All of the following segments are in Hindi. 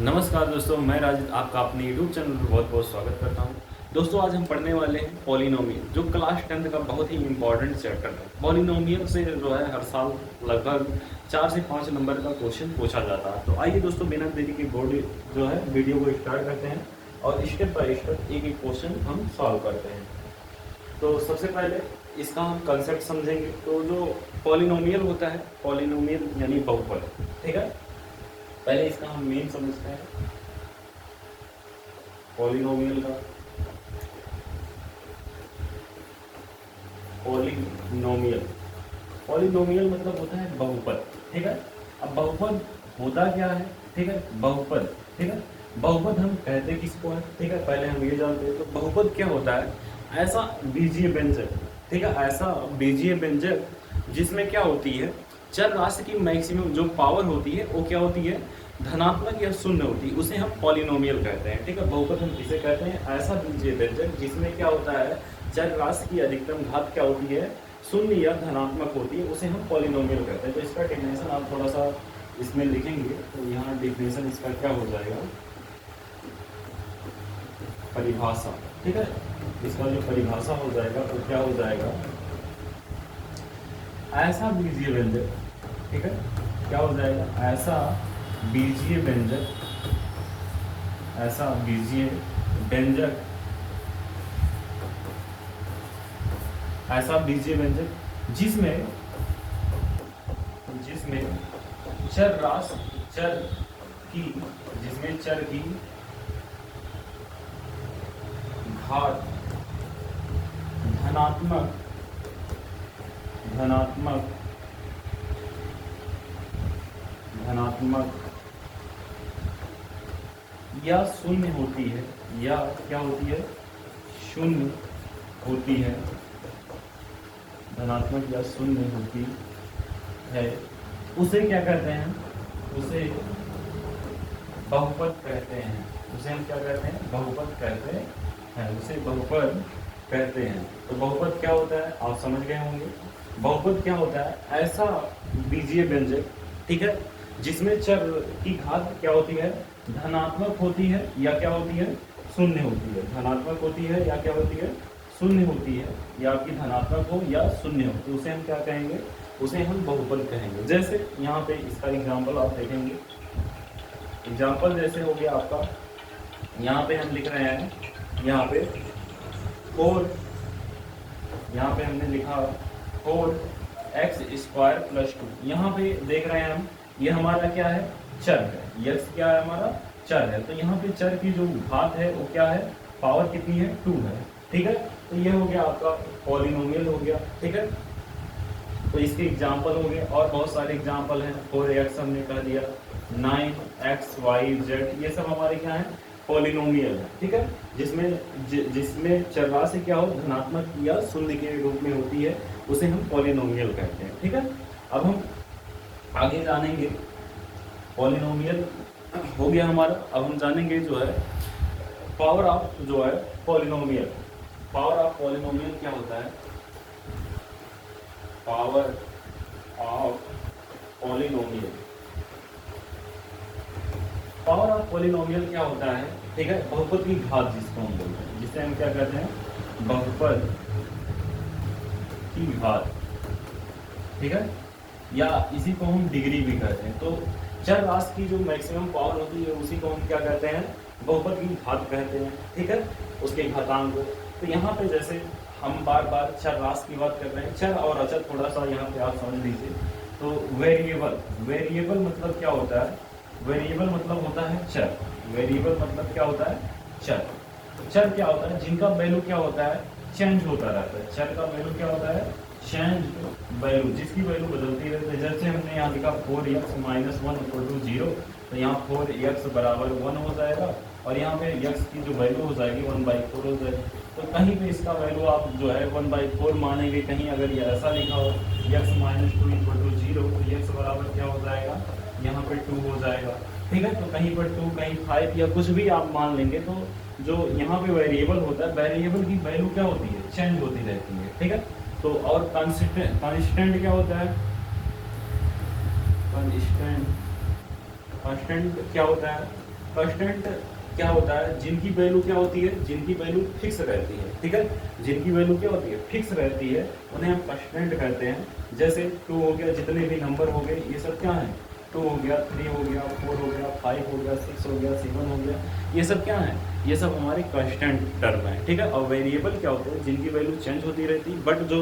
नमस्कार दोस्तों, मैं राजिद आपका अपने YouTube चैनल पर बहुत बहुत स्वागत करता हूं। दोस्तों आज हम पढ़ने वाले हैं पॉलिनोमियल, जो क्लास 10th का बहुत ही इम्पोर्टेंट चैप्टर है। पॉलिनोमियल से जो है हर साल लगभग 4 से 5 नंबर का क्वेश्चन पूछा जाता है। तो आइए दोस्तों, बिना देरी के बोर्ड जो है वीडियो को स्टार्ट करते हैं और स्टेप बाय स्टेप एक एक क्वेश्चन हम सॉल्व करते हैं। तो सबसे पहले इसका हम कंसेप्ट समझेंगे। तो जो पॉलिनोमियल होता है, पॉलिनोमियल यानी बहुपद, ठीक है। पहले इसका हम मेन समझते हैं पॉलिनोमियल का। पॉलिनोमियल पॉलिनोमियल मतलब होता है बहुपद, ठीक है। अब बहुपद होता क्या है, ठीक है। बहुपद, ठीक है। बहुपद हम कहते किसको है, ठीक है। पहले हम ये जानते हैं। तो बहुपद क्या होता है? ऐसा बीजीय व्यंजक, ठीक है, ऐसा बीजीय व्यंजक जिसमें क्या होती है, चर राशि की मैक्सिमम जो पावर होती है वो क्या होती है, धनात्मक या शून्य होती है, उसे हम पॉलिनोमियल कहते हैं, ठीक है। बहुपद हम किसे कहते हैं? ऐसा बीजीय व्यंजक जिसमें क्या होता है, चर राशि की अधिकतम घात क्या होती है, शून्य या धनात्मक होती है, उसे हम पॉलिनोमियल कहते हैं। तो इसका डेफिनेशन आप थोड़ा सा इसमें लिखेंगे तो यहाँ डेफिनेशन इसका क्या हो जाएगा, परिभाषा, ठीक है। इसका जो परिभाषा हो जाएगा वो क्या हो जाएगा, ऐसा बीजीय व्यंजक, ठीक है, क्या हो जाएगा, ऐसा बीजीय व्यंजक, ऐसा बीजीय व्यंजक, ऐसा बीजीय व्यंजक जिसमें जिसमें चर राशि, चर की, जिसमें चर की घात धनात्मक धनात्मक धनात्मक या शून्य होती है, या क्या होती है, शून्य होती है, धनात्मक या शून्य होती है, उसे क्या कहते हैं, उसे बहुपद कहते हैं। उसे हम क्या कहते हैं, बहुपद कहते हैं, उसे बहुपद कहते हैं। तो बहुपद क्या होता है आप समझ गए होंगे। बहुपद क्या होता है? ऐसा बीजीय व्यंजक, ठीक है, जिसमें चर की घात क्या होती है, धनात्मक होती है या क्या होती है, शून्य होती है। धनात्मक होती है या क्या होती है, शून्य होती है, या आपकी धनात्मक हो या शून्य हो, तो उसे हम क्या कहेंगे, उसे हम बहुपद कहेंगे। जैसे यहाँ पे इसका एग्जाम्पल आप देखेंगे। एग्जाम्पल जैसे हो गया आपका, यहाँ पे हम लिख रहे हैं, यहाँ पे 4, यहाँ पे हमने लिखा 4x² + 2। यहाँ पे देख रहे हैं हम, ये हमारा क्या है, चर है। x क्या है, हमारा चर है। तो यहाँ पे चर की जो घात है वो क्या है, पावर कितनी है, 2 है, ठीक है। तो ये हो गया आपका पॉलिनोमियल हो गया, ठीक है। तो इसके एग्जाम्पल हो गए और बहुत सारे एग्जाम्पल हैं। 4x हमने कह दिया, 9xyz, ये सब हमारे क्या है, पॉलिनोमियल है, ठीक है। जिसमें चर राशि क्या हो, धनात्मक या शून्य के रूप में होती है, उसे हम पॉलिनोमियल कहते हैं, ठीक है। अब हम आगे जानेंगे। पॉलिनोमियल हो गया हमारा। अब हम जानेंगे जो है पावर ऑफ जो है पॉलिनोमियल। पावर ऑफ पॉलिनोमियल क्या होता है, power of polynomial, power of polynomial क्या होता है, ठीक है, बहुपद की घात जिसको हम बोलते हैं, जिसे हम क्या कहते हैं, बहुपद की घात, ठीक है, या इसी को हम डिग्री भी कहते हैं। तो चर राशि की जो मैक्सिमम पावर होती है उसी को हम क्या कहते हैं, बहुपद की घात कहते हैं, ठीक है, उसके घातांक को। तो यहाँ पे जैसे हम बार बार चर राशि की बात कर रहे हैं, चर और अचर थोड़ा सा यहाँ पे आप समझ लीजिए। तो वेरिएबल, वेरिएबल मतलब क्या होता है, वेरिएबल मतलब होता है चर। वेरिएबल मतलब क्या होता है, चर। चर क्या होता है, जिनका वैल्यू क्या होता है, चेंज होता रहता है। चर का वैल्यू क्या होता है, चेंज वैल्यू, जिसकी वैल्यू बदलती रहती है। जैसे हमने यहाँ लिखा 4x - 1 = 0, तो यहाँ 4x = 1 हो जाएगा, और यहाँ पे x की जो वैल्यू हो जाएगी 1/4 हो जाएगी। तो कहीं पे इसका वैल्यू आप जो है 1/4 मानेंगे, कहीं अगर ये ऐसा लिखा हो x - 2 = 0, तो x बराबर क्या हो जाएगा, यहाँ पे 2 हो जाएगा, ठीक है। तो कहीं पर 2, कहीं 5 या कुछ भी आप मान लेंगे। तो जो यहाँ पे वेरिएबल होता है, वेरिएबल की वैल्यू क्या होती है, चेंज होती रहती है, ठीक है। तो और कांस्टेंट क्या होता है, कांस्टेंट क्या होता है, कांस्टेंट क्या होता है, जिनकी वैल्यू क्या होती है, जिनकी वैल्यू फिक्स रहती है, ठीक है, जिनकी वैल्यू क्या होती है, फिक्स रहती है, उन्हें हम कांस्टेंट कहते हैं। जैसे 2 हो गया, जितने भी नंबर हो गए ये सब क्या है, 2 हो गया, 3 हो गया, 4 हो गया, 5 हो गया, 6 हो गया, 7 हो गया, ये सब क्या है, ये सब हमारे कांस्टेंट टर्म है, ठीक है। और वेरिएबल क्या होते हैं, जिनकी वैल्यू चेंज होती रहती है, बट जो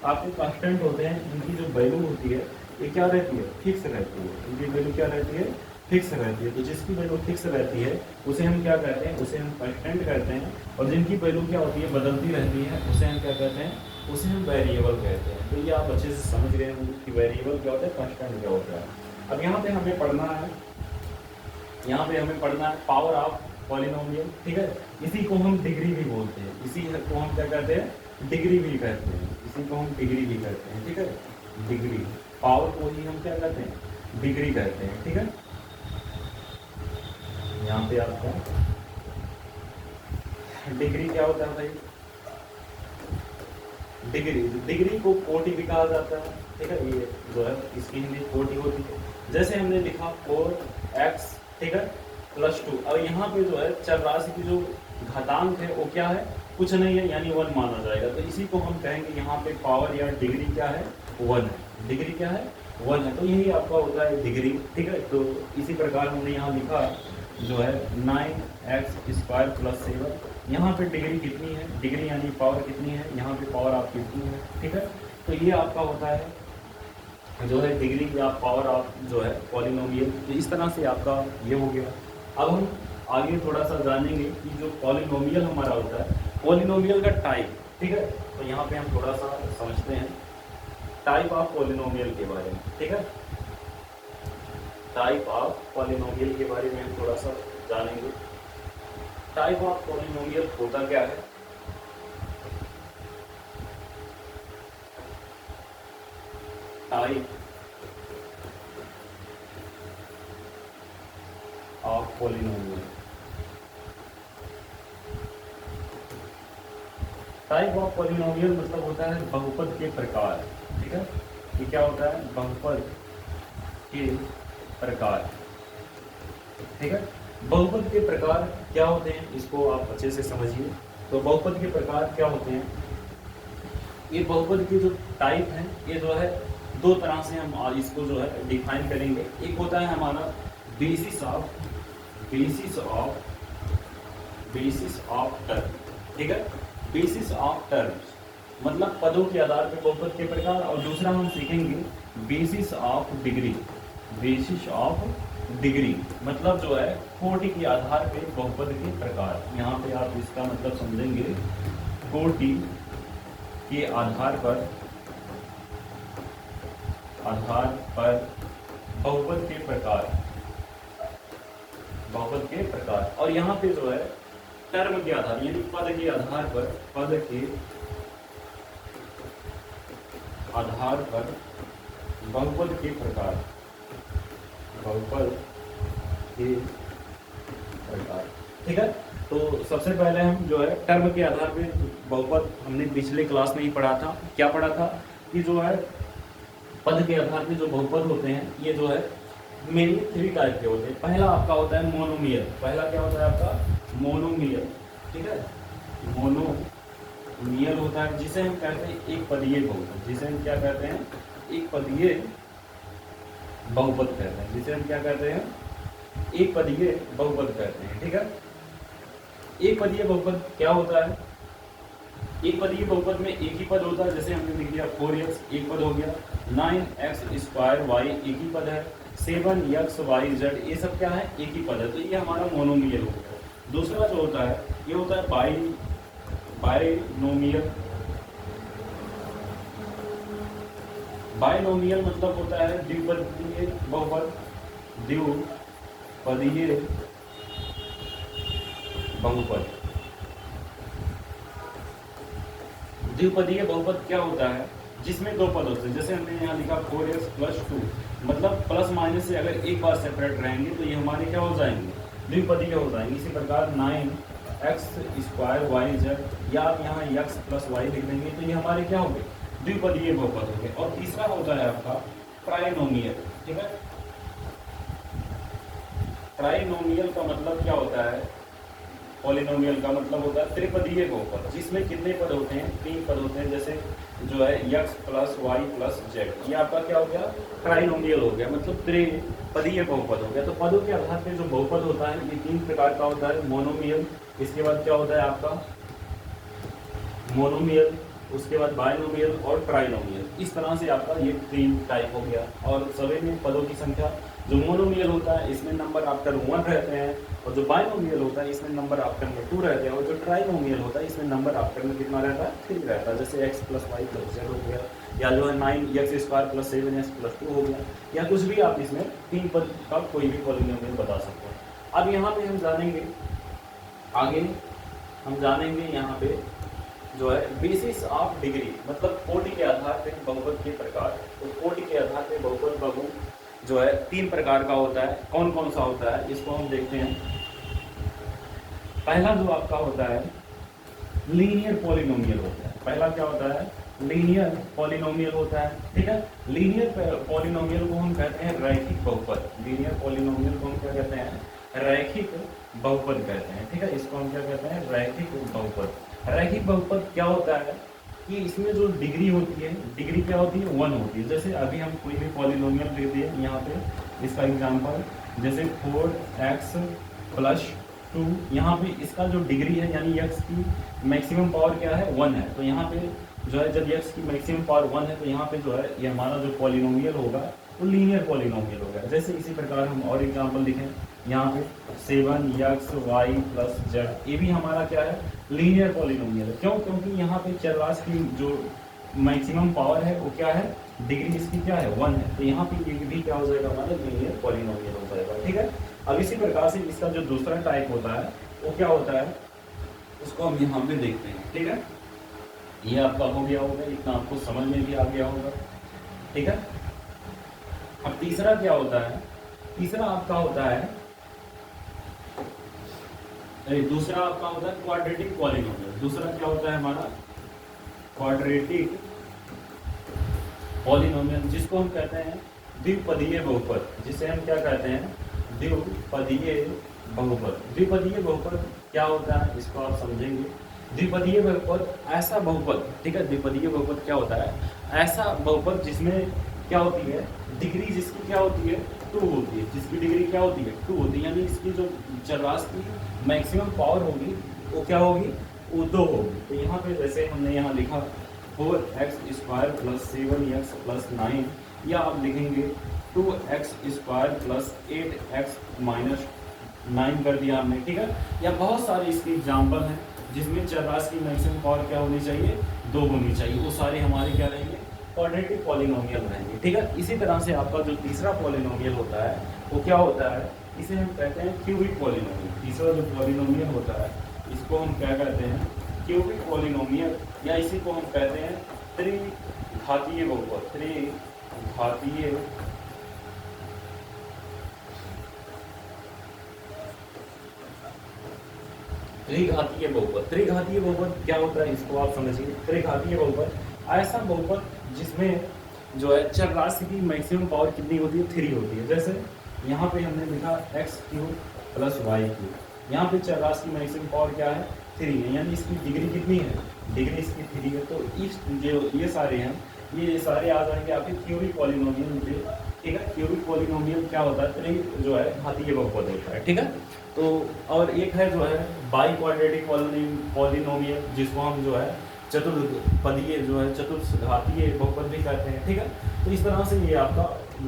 आपके कांस्टेंट होते हैं इनकी जो वैल्यू होती है ये क्या रहती है, फिक्स रहती है, इनकी वैल्यू क्या रहती है, फिक्स रहती है। तो जिसकी वैल्यू फिक्स रहती है उसे हम क्या कहते हैं, उसे हम कांस्टेंट कहते हैं। और जिनकी वैल्यू क्या होती है, बदलती रहती है, उसे हम क्या कहते हैं, उसे हम वेरिएबल कहते हैं। तो ये आप अच्छे से समझ गए होंगे कि वेरिएबल क्या होता है, कांस्टेंट क्या होता है। अब यहाँ पे हमें पढ़ना है, यहाँ पे हमें पढ़ना है पावर ऑफ पॉलिनोमियल, ठीक है। इसी को हम डिग्री भी बोलते हैं, इसी को हम क्या कहते हैं, डिग्री भी कहते हैं, इसी को हम डिग्री भी कहते हैं, ठीक है। डिग्री, पावर को ही हम क्या कहते हैं, डिग्री कहते हैं, ठीक है। यहाँ पे आपका डिग्री क्या होता है भाई, डिग्री, डिग्री को कोटि भी कहा जाता है, ठीक है। ये जो है इसकी हिंदी कोटि होती है। जैसे हमने लिखा 4x, ठीक है, +2। अब यहाँ पे जो है चर राशि की जो घातांक है वो क्या है, कुछ नहीं है, यानी 1 माना जाएगा। तो इसी को हम कहेंगे यहाँ पे पावर या डिग्री क्या है, 1 है। डिग्री क्या है, 1 है। तो यही आपका होता है डिग्री, ठीक है। तो इसी प्रकार हमने यहाँ लिखा जो है 9x² + 7। यहाँ पे डिग्री कितनी है, डिग्री यानी पावर कितनी है, यहाँ पे पावर आप कितनी है, ठीक है। तो ये आपका होता है जो है डिग्री या पावर ऑफ जो है पॉलिनोमियल। तो इस तरह से आपका ये हो गया। अब हम आगे थोड़ा सा जानेंगे कि जो पॉलिनोमियल हमारा होता है, पॉलिनोमियल का टाइप, ठीक है। तो यहाँ पे हम थोड़ा सा समझते हैं टाइप ऑफ पॉलिनोमियल के बारे में, ठीक है। टाइप ऑफ पॉलिनोमियल के बारे में हम थोड़ा सा जानेंगे। टाइप ऑफ पॉलिनोमियल होता क्या है, type of polynomial, type of polynomial मतलब होता है बहुपद के प्रकार, ठीक है। ये क्या होता है, बहुपद के प्रकार, ठीक है। बहुपद के प्रकार क्या होते हैं, इसको आप अच्छे से समझिए। तो बहुपद के प्रकार क्या होते हैं, ये बहुपद के जो टाइप हैं ये जो है दो तरह से हम इसको जो है डिफाइन करेंगे। एक होता है हमारा बेसिस ऑफ टर्म, ठीक है। बेसिस ऑफ टर्म्स मतलब पदों के आधार पर बहुपद के प्रकार। और दूसरा हम सीखेंगे basis of degree, basis of degree मतलब जो है कोटि के आधार पे बहुपद के प्रकार। यहाँ पे आप इसका मतलब समझेंगे कोटि के आधार पर बहुपद के प्रकार, बहुपद के प्रकार। और यहाँ पे जो है टर्म के आधार यानी पद के आधार पर, पद के आधार पर बहुपद के प्रकार, बहुपद के प्रकार, ठीक है। तो सबसे पहले हम जो है टर्म के आधार पे बहुपद, हमने पिछले क्लास में ही पढ़ा था। क्या पढ़ा था कि जो है पद के आधार पे जो बहुपद होते हैं ये जो है मेनली 3 टाइप के होते हैं। पहला आपका होता है मोनोमियल, पहला क्या होता है आपका मोनोमियल, ठीक है। मोनोमियल होता है जिसे हम कहते हैं एक पदीय बहुपद, जिसे हम क्या कहते हैं, एक पदीय बहुपद कहते हैं, जिसे हम क्या कहते हैं, एक पदीय बहुपद कहते हैं, ठीक है। एक पदीय बहुपद क्या होता है, एक पदीय बहुपद में एक ही पद होता है। जैसे हमने लिख दिया 4x एक पद हो गया, 9x² y एक ही पद है, 7x y z ये सब क्या है, एक ही पद है। तो ये हमारा मोनोमियल हो गया। दूसरा जो होता है ये होता है बाइनोमियल। बाइनोमियल मतलब होता है द्विपदीय बहुपद, द्विपदीय बहुपद। द्विपदीय बहुपद क्या होता है, जिसमें दो पद होते हैं। जैसे हमने यहाँ लिखा 4x + 2 मतलब प्लस माइनस से अगर एक बार सेपरेट रहेंगे तो ये हमारे क्या हो जाएंगे, द्विपदीय हो जाएंगे। इसी प्रकार 9x² y z या आप यहाँ x + y लिख देंगे तो ये हमारे क्या हो गए, द्विपदीय बहुपद हो गए। और तीसरा होता है आपका ट्राइनोमियल, ठीक है। ट्राइनोमियल का मतलब क्या होता है? पॉलिनोमियल का मतलब होता है त्रिपदीय बहुपद, जिसमें कितने पद होते हैं? 3 पद होते हैं। जैसे जो है x plus y plus z, ये आपका क्या हो गया? ट्राइनोमियल हो गया, मतलब त्रिपदीय बहुपद हो गया। तो पदों के आधार पर जो बहुपद होता है ये 3 प्रकार का होता है। मोनोमियल, इसके बाद क्या होता है आपका? मोनोमियल, उसके बाद बाइनोमियल और ट्राइनोमियल। इस तरह से आपका ये 3 टाइप हो गया। और सभी में पदों की संख्या, जो मोनोमियल होता है इसमें नंबर आफ्टर 1 रहते हैं, और जो बाइनोमियल होता है इसमें नंबर आफ्टर में 2 रहते हैं, और जो ट्राइनोमियल होता है इसमें नंबर आफ्टर में कितना रहता है? 3 रहता है। जैसे x plus y plus z हो गया, या जो है 9x square plus 7x plus 2 हो गया, या कुछ भी आप इसमें 3 पद का कोई भी पॉलिनोमियल बता सकते हो। अब यहाँ पे हम जानेंगे आगे, हम जानेंगे यहाँ पे जो है बेसिस ऑफ डिग्री, मतलब कोटि के आधार पर बहुपद के प्रकार। तो कोटि के आधार पर बहुपद बहु जो है 3 प्रकार का होता है। कौन कौन सा होता है इसको हम देखते हैं। पहला जो आपका होता है लीनियर पॉलिनोमियल होता है। पहला क्या होता है? लीनियर पॉलिनोमियल होता है। ठीक है, लीनियर पॉलिनोमियल को हम कहते हैं रैखिक बहुपद। लीनियर पॉलिनोमियल को हम क्या कहते हैं? रैखिक बहुपद कहते हैं। ठीक है, इसको हम क्या कहते हैं? रैखिक बहुपद। रैखिक बहुपद क्या होता है कि इसमें जो डिग्री होती है, डिग्री क्या होती है? 1 होती है। जैसे अभी हम कोई भी पॉलिनोमियल लिख दिए यहाँ पे, इसका एग्जांपल जैसे 4x प्लस 2, यहाँ पे इसका जो डिग्री है यानी x की मैक्सिमम पावर क्या है? 1 है। तो यहाँ पे जो है जब x की मैक्सिमम पावर 1 है तो यहाँ पे जो है ये हमारा जो पॉलिनोमियल होगा वो लीनियर पॉलिनोमियल होगा। जैसे इसी प्रकार हम और एग्जाम्पल लिखें यहाँ पे 7x y प्लस जेड, ये भी हमारा क्या है? लीनियर पॉलिनोमियल है। क्यों? क्योंकि यहाँ पे चरराशि की जो मैक्सिमम पावर है वो क्या है? डिग्री इसकी क्या है? 1 है। तो यहाँ पे ये भी क्या हो जाएगा? हमारा लीनियर पॉलिनोमियल हो जाएगा। ठीक है, अब इसी प्रकार से इसका जो दूसरा टाइप होता है वो क्या होता है उसको हम यहाँ पे देखते हैं। ठीक है, ये आपका हो गया होगा, इतना आपको समझ में भी आ गया होगा। ठीक है, अब तीसरा क्या होता है? तीसरा आपका होता है दूसरा आपका होता है क्वाड्रेटिक पॉलिनोमियल। दूसरा क्या होता है हमारा? क्वाड्रेटिक पॉलिनोमियल, जिसको हम कहते हैं द्विपदीय बहुपद। जिसे हम क्या कहते हैं? द्विपदीय बहुपद। द्विपदीय बहुपद क्या होता है इसको आप समझेंगे। द्विपदीय बहुपद ऐसा बहुपद, ठीक है, द्विपदीय बहुपद क्या होता है? ऐसा बहुपद जिसमें क्या होती है? डिग्री जिसकी क्या होती है? 2 होती है। जिसकी डिग्री क्या होती है? 2 होती है। यानी इसकी जो चरराशि की मैक्सिमम पावर होगी वो क्या होगी? वो 2 होगी। तो यहाँ पे जैसे हमने यहाँ लिखा 4x square plus 7x plus 9, या आप लिखेंगे 2x square plus 8x minus 9 कर दिया हमने। ठीक है, या बहुत सारे इसके एग्जाम्पल हैं जिसमें चरराशि की मैक्सिमम पावर क्या होनी चाहिए? 2 होनी चाहिए। वो सारे हमारे क्या रहेंगे? क्वाड्रेटिक पॉलिनोमियल रहेंगे। ठीक है, इसी तरह से आपका जो तीसरा पॉलिनोमियल होता है वो क्या होता है? इसे हम कहते हैं क्यूबिक पॉलिनोमियल। तीसरा जो पॉलिनोमियल होता है इसको हम क्या कहते हैं? क्यूबिक पॉलिनोमियल, या इसी को हम कहते हैं त्रिघातीय बहुपद। त्रिघातीय त्रिघातीय बहुपद। त्रिघातीय बहुपद क्या होता है इसको आप समझिए। त्रिघातीय बहुपद ऐसा बहुपद जिसमें जो है चरराशि की मैक्सिमम पावर कितनी होती है? 3 होती है। जैसे यहाँ पे हमने लिखा x³ प्लस y³। यहाँ पे चरराशि की मैक्सिमम पावर क्या है? 3 है। यानी इसकी डिग्री कितनी है? डिग्री इसकी 3 है। तो इस जो ये सारे हैं ये सारे आ जाएंगे आपके क्यूबिक पॉलिनोमियल पे। ठीक है, क्यूबिक पॉलिनोमियल क्या होता है? जो है घातीय बहुपद होता है। ठीक है, तो और एक है जो है बाई क्वाड्रेटिक पॉलिनोमियल, जिसको हम जो है चतुर्पदीय जो है चतुर्घातीय बहुपद भी कहते हैं। ठीक है, तो इस तरह से ये आपका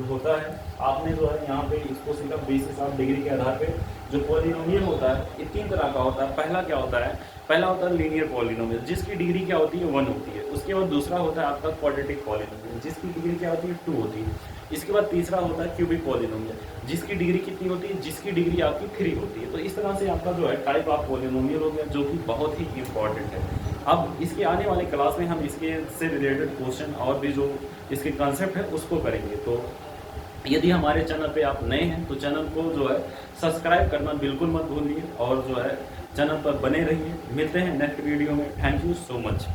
होता है। आपने जो है यहाँ पे इसको सीखा बेसिस ऑफ डिग्री के आधार पे जो पॉलिनोमियल होता है ये 3 तरह का होता है। पहला क्या होता है? पहला होता है लीनियर पॉलिनोमियल, जिसकी डिग्री क्या होती है? 1 होती है। उसके बाद दूसरा होता है आपका क्वाड्रेटिक पॉलिनोमियल, जिसकी डिग्री क्या होती है? 2 होती है। इसके बाद तीसरा होता है क्यूबिक पॉलिनोमियल, जिसकी डिग्री कितनी होती है? जिसकी डिग्री आपकी 3 होती है। तो इस तरह से आपका जो है टाइप ऑफ पॉलिनोमियल हो गया, जो कि बहुत ही इंपॉर्टेंट है। अब इसके आने वाले क्लास में हम इसके से रिलेटेड क्वेश्चन और भी जो इसके कॉन्सेप्ट है उसको करेंगे। तो यदि हमारे चैनल पे आप नए हैं तो चैनल को जो है सब्सक्राइब करना बिल्कुल मत भूलिए, और जो है चैनल पर बने रहिए। मिलते हैं नेक्स्ट वीडियो में। Thank you so much.